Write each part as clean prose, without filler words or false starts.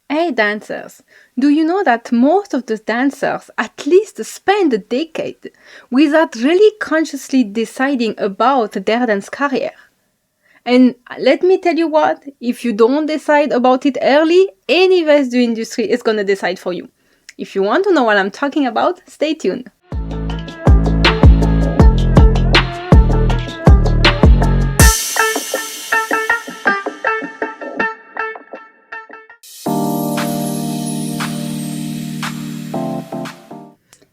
Hey dancers, do you know that most of the dancers at least spend a decade without really consciously deciding about their dance career? And let me tell you what, if you don't decide about it early, any residue industry is gonna decide for you. If you want to know what I'm talking about, stay tuned.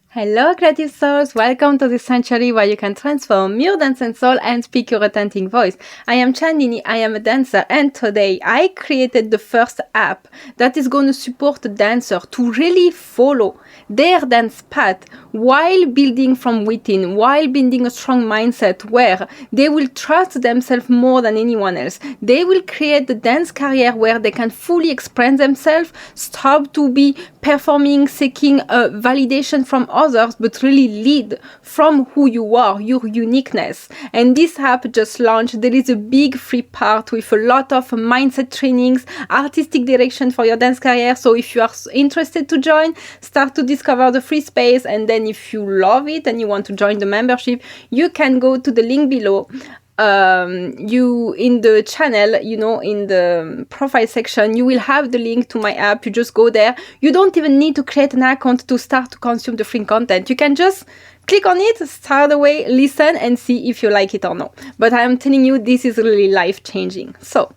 Hello creative souls, welcome to this sanctuary where you can transform your dance and soul and speak your authentic voice. I am Chandini, I am a dancer, and today I created the first app that is going to support the dancer to really follow their dance path while building from within, while building a strong mindset where they will trust themselves more than anyone else. They will create the dance career where they can fully express themselves, stop to be performing, seeking validation from others, but really lead from who you are, your uniqueness. And this app just launched. There is a big free part with a lot of mindset trainings, artistic direction for your dance career. So if you are interested to join, start to discover the free space. And then if you love it and you want to join the membership, you can go to the link below. You in the channel, in the profile section, you will have the link to my app. You just go there. You don't even need to create an account to start to consume the free content. You can just click on it, start away, listen, and see if you like it or not. But I am telling you, this is really life-changing. So,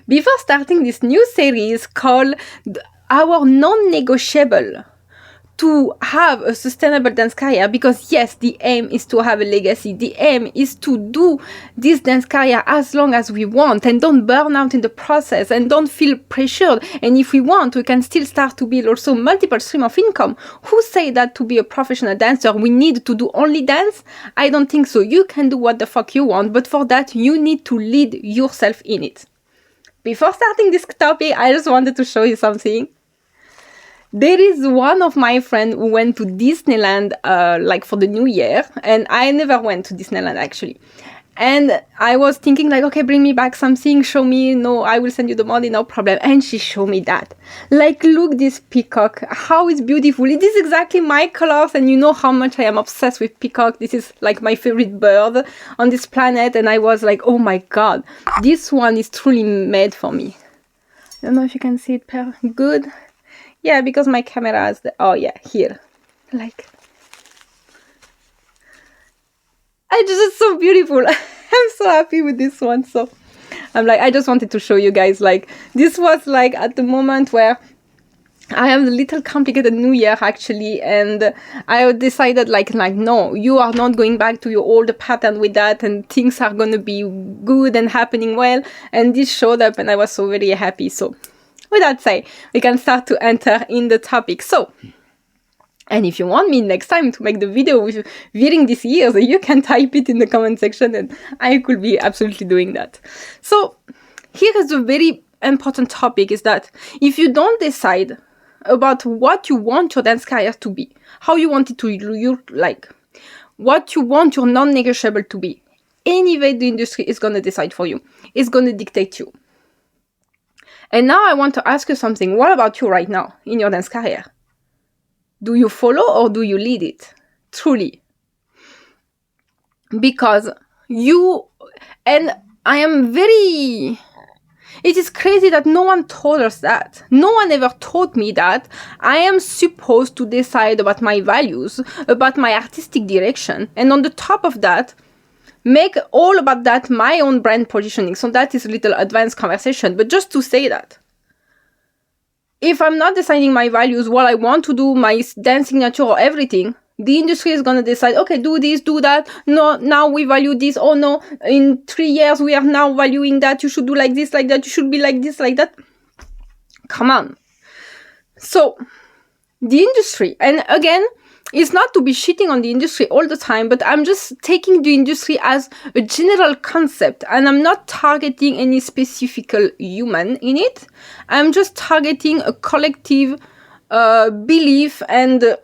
before starting this new series called Our Non-Negotiable, to have a sustainable dance career, because yes, the aim is to have a legacy. The aim is to do this dance career as long as we want and don't burn out in the process and don't feel pressured. And if we want, we can still start to build also multiple streams of income. Who say that to be a professional dancer, we need to do only dance? I don't think so. You can do what the fuck you want, but for that, you need to lead yourself in it. Before starting this topic, I just wanted to show you something. There is one of my friends who went to Disneyland for the new year, and I never went to Disneyland actually. And I was thinking okay, bring me back something, show me, no, I will send you the money, no problem. And she showed me that. Look this peacock, how it's beautiful. It is exactly my colors, and you know how much I am obsessed with peacock. This is my favorite bird on this planet, and I was oh my god, this one is truly made for me. I don't know if you can see it good. Yeah, because my camera is here. It's so beautiful. I'm so happy with this one. So I'm I just wanted to show you guys, this was at the moment where I am a little complicated new year actually, and I decided no, you are not going back to your old pattern with that, and things are gonna be good and happening well. And this showed up, and I was so very happy. So with that said, we can start to enter in the topic. So, and if you want me next time to make the video with wearing these ears, you can type it in the comment section, and I could be absolutely doing that. So, here is a very important topic, is that if you don't decide about what you want your dance career to be, how you want it to look what you want your non-negotiable to be, anyway the industry is going to decide for you. It's going to dictate you. And now I want to ask you something. What about you right now in your dance career? Do you follow or do you lead it? Truly. Because and I am very... It is crazy that no one told us that. No one ever taught me that I am supposed to decide about my values, about my artistic direction, and on the top of that, make all about that my own brand positioning. So that is a little advanced conversation, but just to say that if I'm not deciding my values, what I want to do, my dance signature or everything, the industry is going to decide, okay, do this, do that. No, now we value this. Oh no, in 3 years we are now valuing that. You should do like this, like that. You should be like this, like that. Come on. So the industry, and again, it's not to be shitting on the industry all the time, but I'm just taking the industry as a general concept, and I'm not targeting any specific human in it. I'm just targeting a collective belief and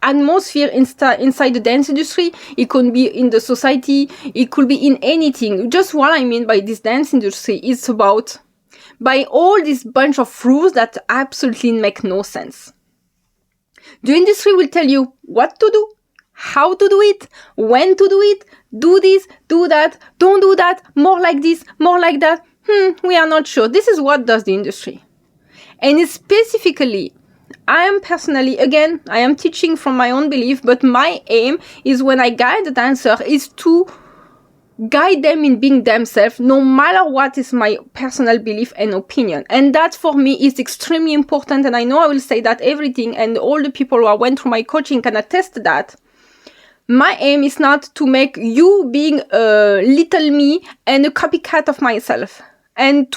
atmosphere inside the dance industry. It could be in the society, it could be in anything. Just what I mean by this dance industry is about by all this bunch of rules that absolutely make no sense. The industry will tell you what to do, how to do it, when to do it, do this, do that, don't do that, more like this, more like that. We are not sure. This is what does the industry. And specifically, I am teaching from my own belief, but my aim is when I guide the dancer is to guide them in being themselves, no matter what is my personal belief and opinion. And that for me is extremely important. And I know I will say that everything, and all the people who went through my coaching can attest to that. My aim is not to make you being a little me and a copycat of myself. And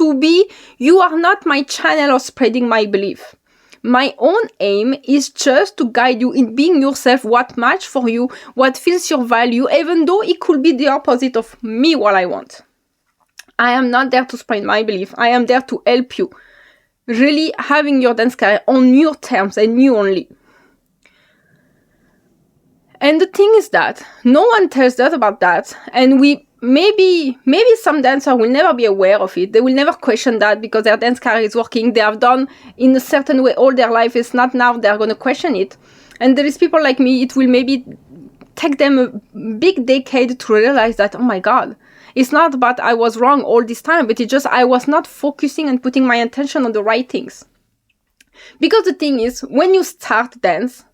you are not my channel of spreading my belief. My own aim is just to guide you in being yourself, what match for you, what feels your value, even though it could be the opposite of me, what I want. I am not there to spread my belief. I am there to help you really having your dance career on your terms and you only. And the thing is that no one tells us about that, and maybe some dancers will never be aware of it. They will never question that because their dance career is working. They have done in a certain way all their life. It's not now they're going to question it. And there is people like me, it will maybe take them a big decade to realize that, oh my God, it's not about I was wrong all this time, but it's just I was not focusing and putting my attention on the right things. Because the thing is, when you start dance,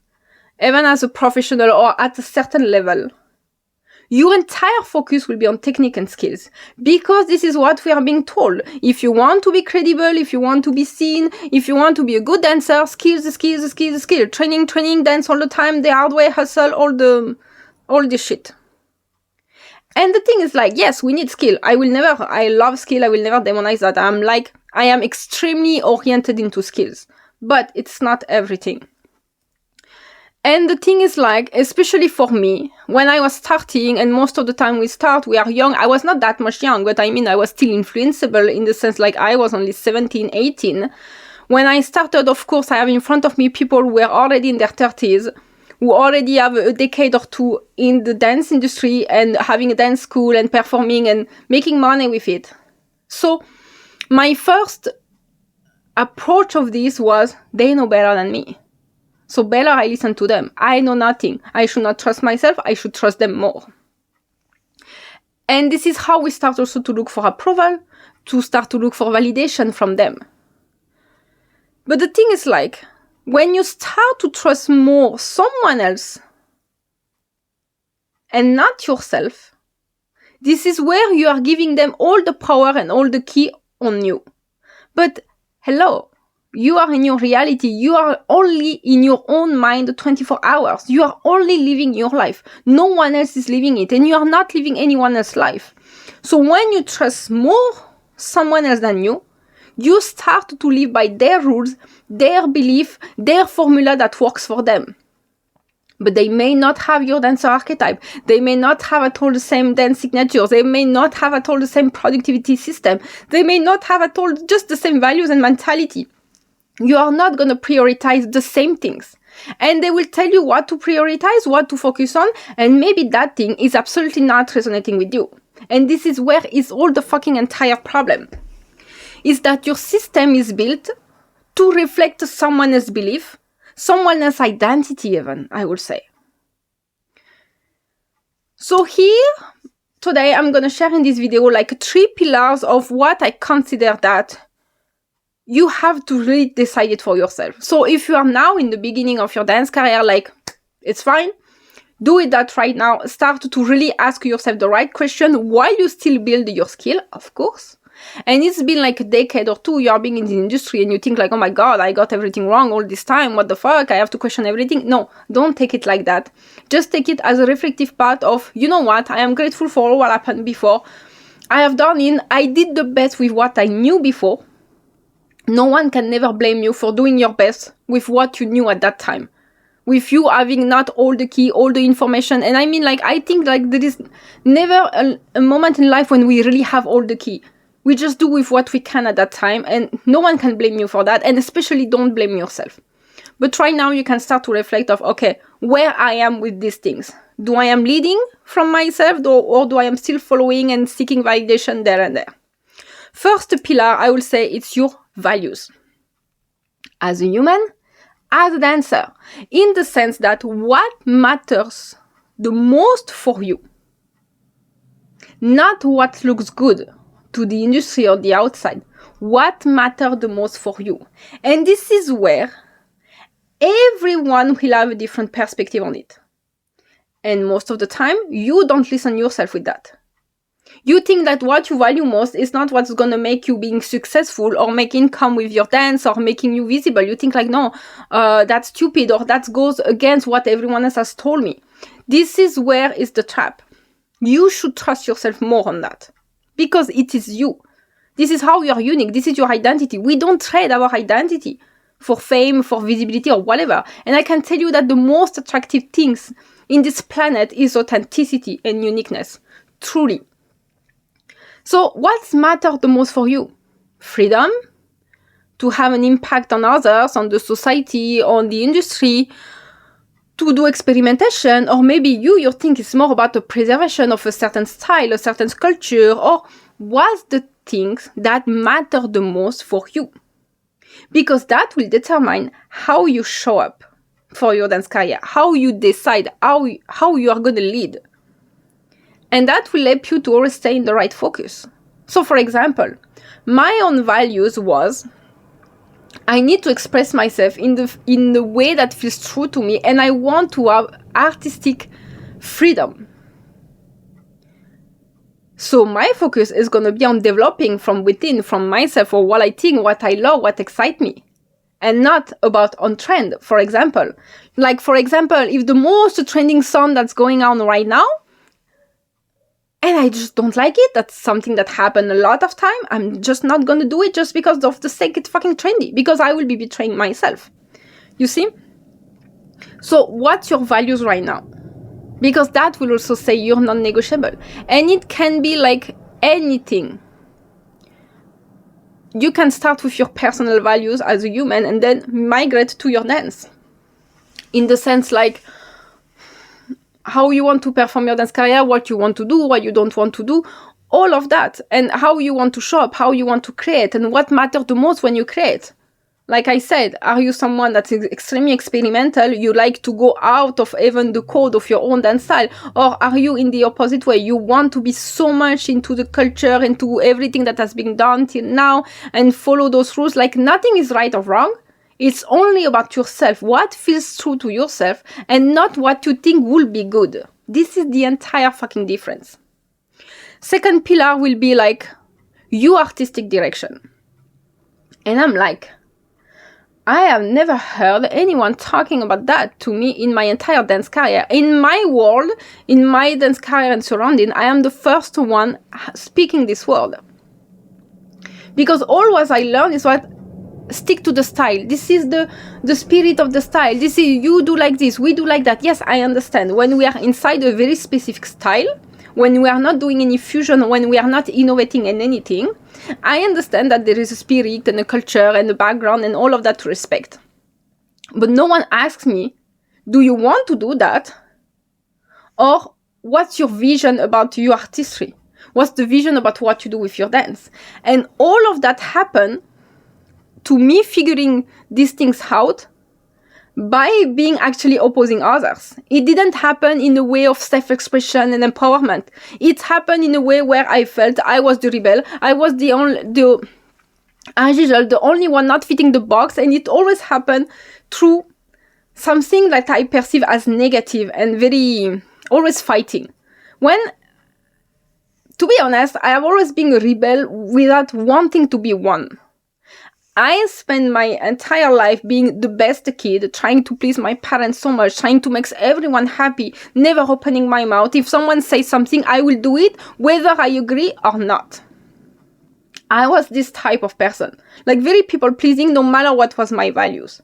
even as a professional or at a certain level, your entire focus will be on technique and skills, because this is what we are being told. If you want to be credible, if you want to be seen, if you want to be a good dancer, skills. Training, dance all the time, the hard way, hustle, all the shit. And the thing is yes, we need skill. I love skill. I will never demonize that. I am extremely oriented into skills, but it's not everything. And the thing is especially for me, when I was starting, and most of the time we are young. I was not that much young, but I was still influenceable in the sense I was only 17, 18. When I started, of course, I have in front of me people who were already in their 30s, who already have a decade or two in the dance industry and having a dance school and performing and making money with it. So my first approach of this was, they know better than me. So better I listen to them. I know nothing. I should not trust myself. I should trust them more. And this is how we start also to look for approval, to start to look for validation from them. But the thing is when you start to trust more someone else and not yourself, this is where you are giving them all the power and all the key on you. But hello. You are in your reality. You are only in your own mind 24 hours. You are only living your life. No one else is living it. And you are not living anyone else's life. So when you trust more someone else than you, you start to live by their rules, their belief, their formula that works for them. But they may not have your dancer archetype. They may not have at all the same dance signatures. They may not have at all the same productivity system. They may not have at all just the same values and mentality. You are not going to prioritize the same things. And they will tell you what to prioritize, what to focus on, and maybe that thing is absolutely not resonating with you. And this is where is all the fucking entire problem. Is that your system is built to reflect someone else's belief, someone else's identity even, I would say. So here, today, I'm going to share in this video 3 pillars of what I consider that you have to really decide it for yourself. So if you are now in the beginning of your dance career, it's fine. Do it that right now. Start to really ask yourself the right question while you still build your skill, of course. And it's been a decade or two, you are being in the industry and you think oh my God, I got everything wrong all this time. What the fuck? I have to question everything. No, don't take it like that. Just take it as a reflective part of, you know what? I am grateful for all what happened before. I did the best with what I knew before. No one can never blame you for doing your best with what you knew at that time. With you having not all the key, all the information. And I think there is never a moment in life when we really have all the key. We just do with what we can at that time. And no one can blame you for that. And especially don't blame yourself. But right now you can start to reflect of, okay, where I am with these things. Do I am leading from myself or do I am still following and seeking validation there and there? First pillar, I will say it's your values. As a human, as a dancer, in the sense that what matters the most for you, not what looks good to the industry or the outside, what matters the most for you. And this is where everyone will have a different perspective on it. And most of the time, you don't listen yourself with that. You think that what you value most is not what's going to make you being successful or make income with your dance or making you visible. You think like, no, that's stupid, or that goes against what everyone else has told me. This is where is the trap. You should trust yourself more on that, because it is you. This is how you're unique. This is your identity. We don't trade our identity for fame, for visibility, or whatever. And I can tell you that the most attractive things in this planet is authenticity and uniqueness. Truly. So what matters the most for you? Freedom, to have an impact on others, on the society, on the industry, to do experimentation, or maybe your thing is more about the preservation of a certain style, a certain culture, or what's the things that matter the most for you? Because that will determine how you show up for your dance career, how you decide, how you are going to lead. And that will help you to always stay in the right focus. So for example, my own values was, I need to express myself in the way that feels true to me, and I want to have artistic freedom. So my focus is going to be on developing from within, from myself, or what I think, what I love, what excites me. And not about on trend, for example. Like, for example, if the most trending song that's going on right now, and I just don't like it, that's something that happened a lot of time, I'm just not going to do it just because of the sake it's fucking trendy, because I will be betraying myself. You see? So what's your values right now? Because that will also say you're non-negotiable. And it can be like anything. You can start with your personal values as a human and then migrate to your dance. In the sense like, how you want to perform your dance career, what you want to do, what you don't want to do, all of that. And how you want to show up, how you want to create, and what matters the most when you create. Like I said, are you someone that's extremely experimental? You like to go out of even the code of your own dance style? Or are you in the opposite way? You want to be so much into the culture, into everything that has been done till now, and follow those rules? Like, nothing is right or wrong. It's only about yourself, what feels true to yourself, and not what you think will be good. This is the entire fucking difference. Second pillar will be like, your artistic direction. And I'm like, I have never heard anyone talking about that to me in my entire dance career. In my world, in my dance career and surrounding, I am the first one speaking this word. Because all what I learned is what stick to the style. This is the spirit of the style. This is, you do like this, we do like that. Yes, I understand. When we are inside a very specific style, when we are not doing any fusion, when we are not innovating in anything, I understand that there is a spirit and a culture and a background and all of that to respect. But no one asks me, do you want to do that? Or what's your vision about your artistry? What's the vision about what you do with your dance? And all of that happened to me figuring these things out by being actually opposing others. It didn't happen in a way of self-expression and empowerment. It happened in a way where I felt I was the rebel. I was the only one not fitting the box, and it always happened through something that I perceive as negative and very always fighting. When, to be honest, I have always been a rebel without wanting to be one. I spent my entire life being the best kid, trying to please my parents so much, trying to make everyone happy, never opening my mouth. If someone says something, I will do it, whether I agree or not. I was this type of person, like very people-pleasing, no matter what was my values.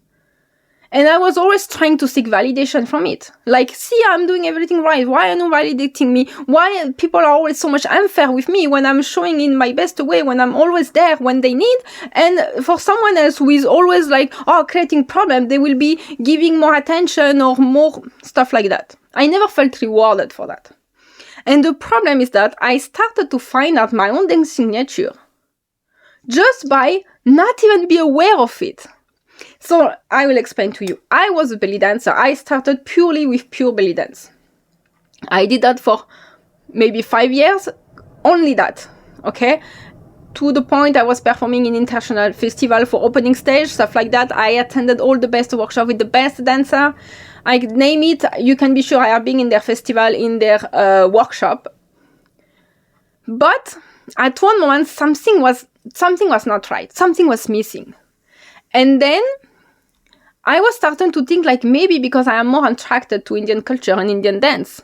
And I was always trying to seek validation from it. Like, see, I'm doing everything right. Why are you validating me? Why people are always so much unfair with me when I'm showing in my best way, when I'm always there when they need? And for someone else who is always like, creating problems, they will be giving more attention or more stuff like that. I never felt rewarded for that. And the problem is that I started to find out my own dance signature just by not even be aware of it. So I will explain to you. I was a belly dancer. I started purely with pure belly dance. I did that for maybe 5 years, only that, okay? To the point I was performing in international festival for opening stage, stuff like that. I attended all the best workshops with the best dancer. I name it, you can be sure I have been in their festival, in their workshop. But at one moment, something was not right. Something was missing. And then I was starting to think like maybe because I am more attracted to Indian culture and Indian dance.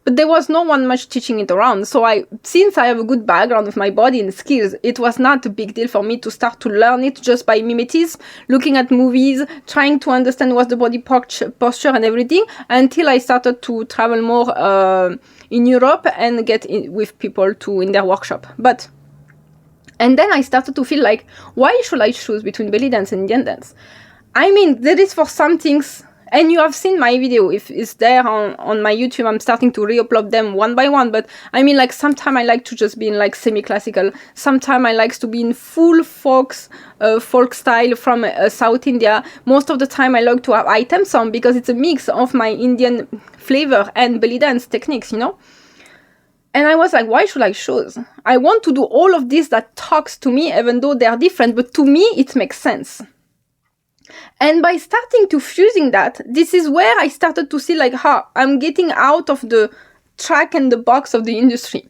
But there was no one much teaching it around. So since I have a good background with my body and skills, it was not a big deal for me to start to learn it just by mimetism, looking at movies, trying to understand what's the body posture and everything, until I started to travel more in Europe and get in with people in their workshop. And then I started to feel like, why should I choose between belly dance and Indian dance? I mean, there is for some things, and you have seen my video, if it's there on my YouTube, I'm starting to re-upload them one by one, but I mean, like, sometimes I like to just be in, like, semi-classical, sometimes I like to be in full folk style from South India. Most of the time I like to have item song, because it's a mix of my Indian flavor and belly dance techniques, you know? And I was like, why should I choose? I want to do all of this that talks to me, even though they are different, but to me, it makes sense. And by starting to fusing that, this is where I started to see like, I'm getting out of the track and the box of the industry.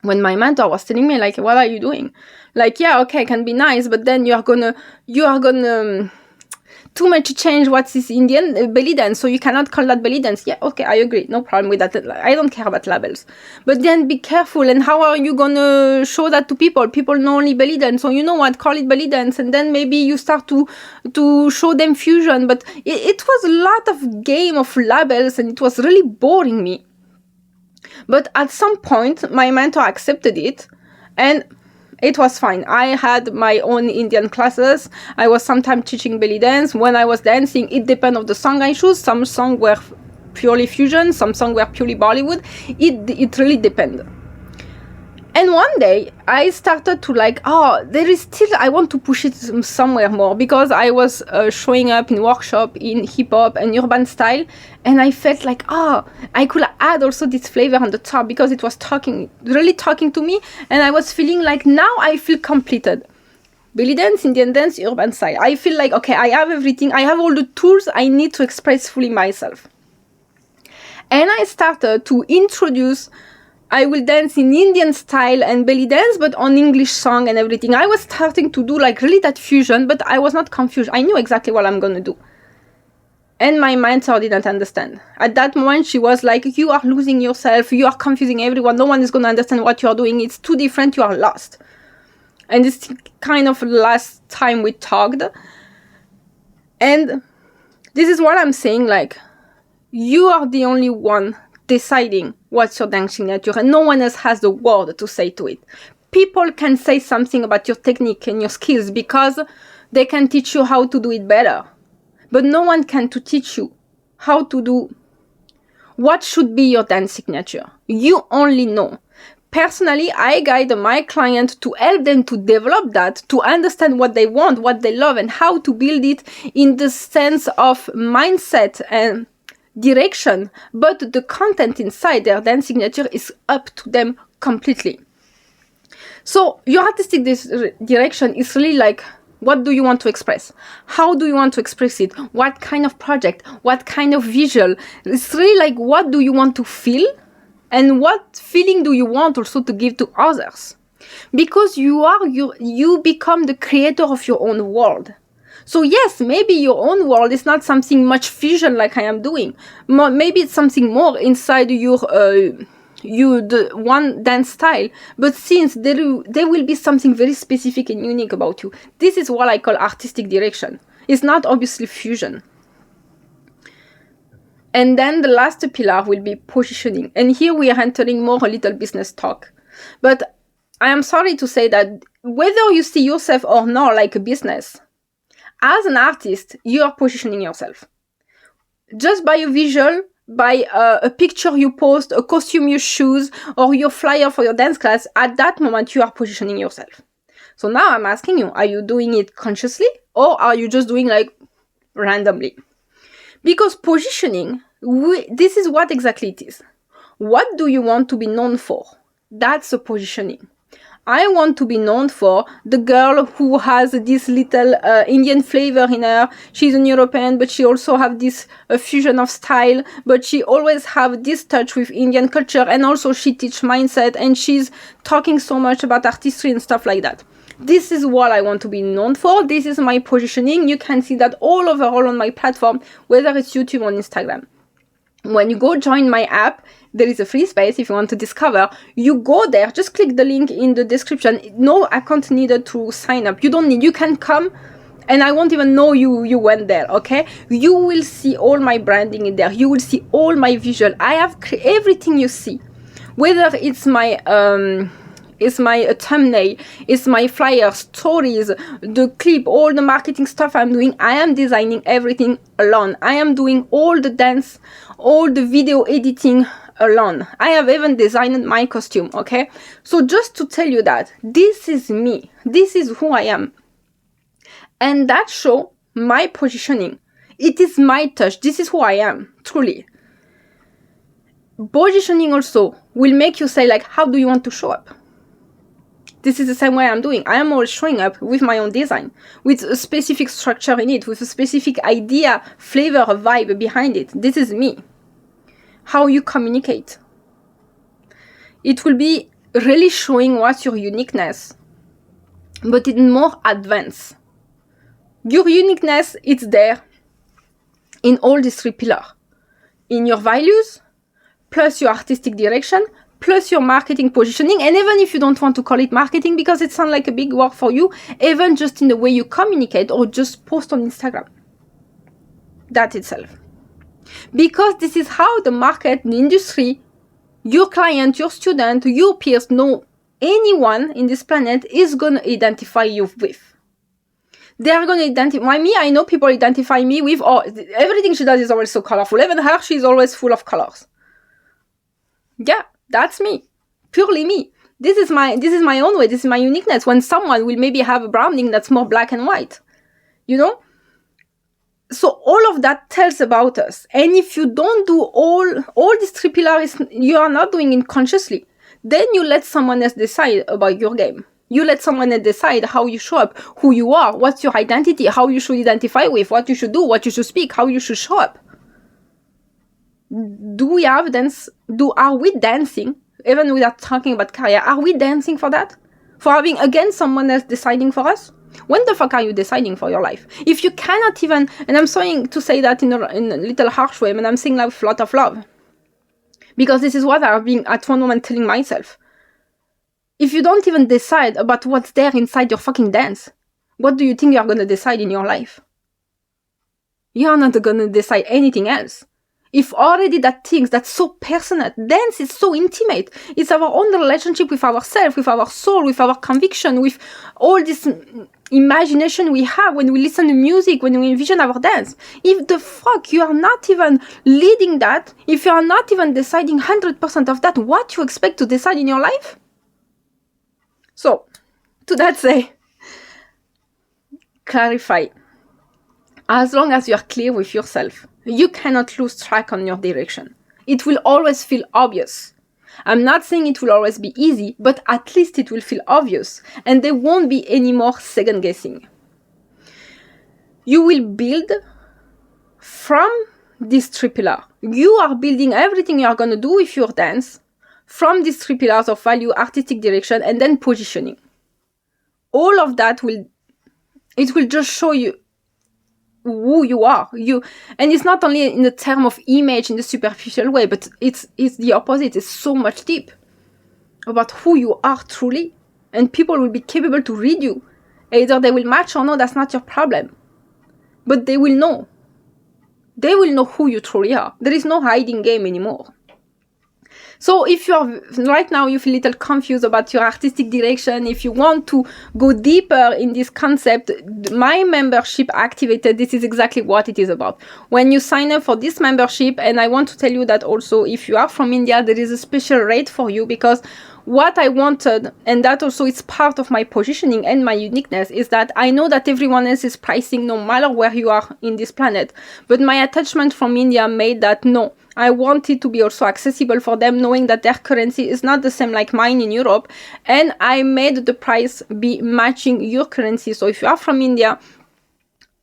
When my mentor was telling me like, what are you doing? Like, yeah, okay, it can be nice, but then you are gonna too much change what is Indian belly dance, so you cannot call that belly dance. Yeah, okay, I agree, no problem with that. I don't care about labels. But then be careful, and how are you gonna show that to people? People know only belly dance, so you know what, call it belly dance, and then maybe you start to show them fusion. But it was a lot of game of labels, and it was really boring me. But at some point, my mentor accepted it, and it was fine. I had my own Indian classes. I was sometimes teaching belly dance. When I was dancing, it depended on the song I chose. Some songs were purely fusion, some songs were purely Bollywood. It really depended. And one day, I started to like, there is still, I want to push it somewhere more, because I was showing up in workshop in hip-hop and urban style, and I felt like, I could add also this flavor on the top, because it was really talking to me, and I was feeling like, now I feel completed. Belly dance, Indian dance, urban style. I feel like, okay, I have everything, I have all the tools I need to express fully myself. And I started to introduce, I will dance in Indian style and belly dance, but on English song and everything. I was starting to do like really that fusion, but I was not confused. I knew exactly what I'm going to do. And my mentor didn't understand. At that moment, she was like, you are losing yourself. You are confusing everyone. No one is going to understand what you are doing. It's too different. You are lost. And it's kind of last time we talked. And this is what I'm saying, like, you are the only one deciding what's your dance signature, and no one else has the word to say to it. People can say something about your technique and your skills because they can teach you how to do it better. But no one can to teach you how to do what should be your dance signature. You only know. Personally, I guide my client to help them to develop that, to understand what they want, what they love, and how to build it in the sense of mindset and direction. But the content inside their dance signature is up to them completely. So your artistic direction is really like, what do you want to express? How do you want to express it? What kind of project? What kind of visual? It's really like, what do you want to feel? And what feeling do you want also to give to others? Because you become the creator of your own world. So yes, maybe your own world is not something much fusion like I am doing. Maybe it's something more inside the one dance style. But since there will be something very specific and unique about you, this is what I call artistic direction. It's not obviously fusion. And then the last pillar will be positioning. And here we are entering more a little business talk. But I am sorry to say that whether you see yourself or not like a business, as an artist, you are positioning yourself. Just by a visual, by a picture you post, a costume you choose, or your flyer for your dance class, at that moment you are positioning yourself. So now I'm asking you, are you doing it consciously or are you just doing like randomly? Because positioning, this is what exactly it is. What do you want to be known for? That's a positioning. I want to be known for the girl who has this little Indian flavor in her. She's an European, but she also have this fusion of style, but she always have this touch with Indian culture, and also she teach mindset, and she's talking so much about artistry and stuff like that. This is what I want to be known for. This is my positioning. You can see that all on my platform, whether it's YouTube or Instagram. When you go join my app, there is a free space if you want to discover. You go there, just click the link in the description. No account needed to sign up. You can come and I won't even know you went there, okay? You will see all my branding in there. You will see all my visual. I have everything you see. Whether it's my thumbnail, it's my flyer, stories, the clip, all the marketing stuff I'm doing. I am designing everything alone. I am doing all the dance, all the video editing alone. I have even designed my costume, okay? So just to tell you that this is me. This is who I am. And that shows my positioning. It is my touch. This is who I am, truly. Positioning also will make you say, like, how do you want to show up? This is the same way I'm doing. I am always showing up with my own design, with a specific structure in it, with a specific idea, flavor, vibe behind it. This is me. How you communicate. It will be really showing what's your uniqueness, but in more advanced. Your uniqueness, it's there in all these three pillars. In your values, plus your artistic direction, plus your marketing positioning, and even if you don't want to call it marketing because it sounds like a big word for you, even just in the way you communicate or just post on Instagram. That itself. Because this is how the market, the industry, your client, your student, your peers, know anyone in this planet is going to identify you with. They are going to identify me. I know people identify me with, oh, everything she does is always so colorful. Even her, she's always full of colors. Yeah, that's me. Purely me. This is my own way. This is my uniqueness. When someone will maybe have a branding that's more black and white, you know? So all of that tells about us. And if you don't do all these three pillars, you are not doing it consciously. Then you let someone else decide about your game. You let someone else decide how you show up, who you are, what's your identity, how you should identify with, what you should do, what you should speak, how you should show up. Are we dancing, even without talking about career, are we dancing for that? For having, again, someone else deciding for us? When the fuck are you deciding for your life? If you cannot even, and I'm sorry to say that in a little harsh way, but I'm saying that with a lot of love. Because this is what I've been at one moment telling myself. If you don't even decide about what's there inside your fucking dance, what do you think you're going to decide in your life? You're not going to decide anything else. If already that thing that's so personal, dance is so intimate. It's our own relationship with ourselves, with our soul, with our conviction, with all this imagination we have when we listen to music, when we envision our dance. If the fuck you are not even leading that, if you are not even deciding 100% of that, what you expect to decide in your life? So, to that say, clarify. As long as you are clear with yourself, you cannot lose track on your direction. It will always feel obvious. I'm not saying it will always be easy, but at least it will feel obvious, and there won't be any more second guessing. You will build from these three pillars. You are building everything you are going to do with your dance from these three pillars of value, artistic direction, and then positioning. All of that will just show you who you are. And it's not only in the term of image in the superficial way, but it's the opposite. It's so much deep about who you are truly. And people will be capable to read you. Either they will match or no, that's not your problem. But they will know. They will know who you truly are. There is no hiding game anymore. So if you are right now, you feel a little confused about your artistic direction, if you want to go deeper in this concept, my membership activated, this is exactly what it is about. When you sign up for this membership, and I want to tell you that also if you are from India, there is a special rate for you, because what I wanted, and that also is part of my positioning and my uniqueness, is that I know that everyone else is pricing no matter where you are in this planet. But my attachment from India made that no, I want it to be also accessible for them, knowing that their currency is not the same like mine in Europe. And I made the price be matching your currency. So if you are from India,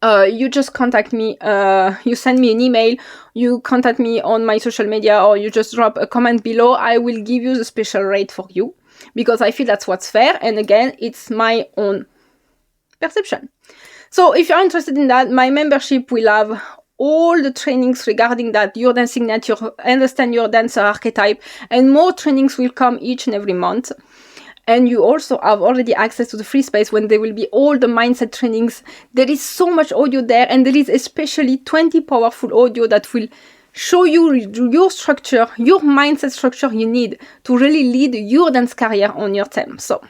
you just contact me, you send me an email, you contact me on my social media, or you just drop a comment below. I will give you the special rate for you, because I feel that's what's fair. And again, it's my own perception. So if you're interested in that, my membership will have all the trainings regarding that, your dance signature, understand your dancer archetype, and more trainings will come each and every month. And you also have already access to the free space when there will be all the mindset trainings. There is so much audio there, and there is especially 20 powerful audio that will show you your structure, your mindset structure you need to really lead your dance career on your terms. So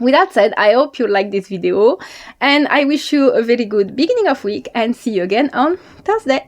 with that said, I hope you like this video, and I wish you a very good beginning of week, and see you again on Thursday.